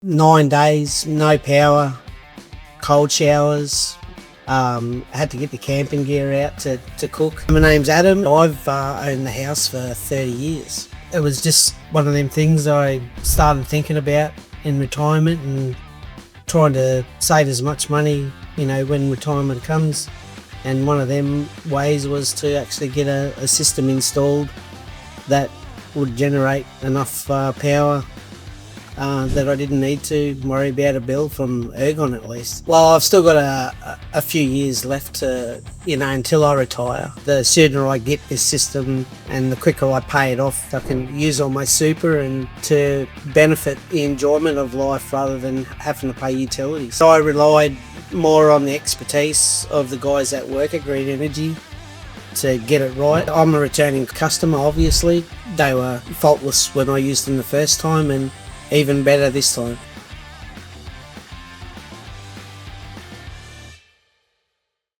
9 days, no power, cold showers. Had to get the camping gear out to cook. My name's Adam. I've owned the house for 30 years. It was just one of them things I started thinking about in retirement and trying to save as much money, when retirement comes. And one of them ways was to actually get a system installed that would generate enough power that I didn't need to worry about a bill from Ergon at least. Well, I've still got a few years left to, until I retire. The sooner I get this system and the quicker I pay it off, I can use all my super and to benefit the enjoyment of life rather than having to pay utilities. So I relied more on the expertise of the guys that work at Green Energy to get it right. I'm a returning customer, obviously. They were faultless when I used them the first time and even better this time.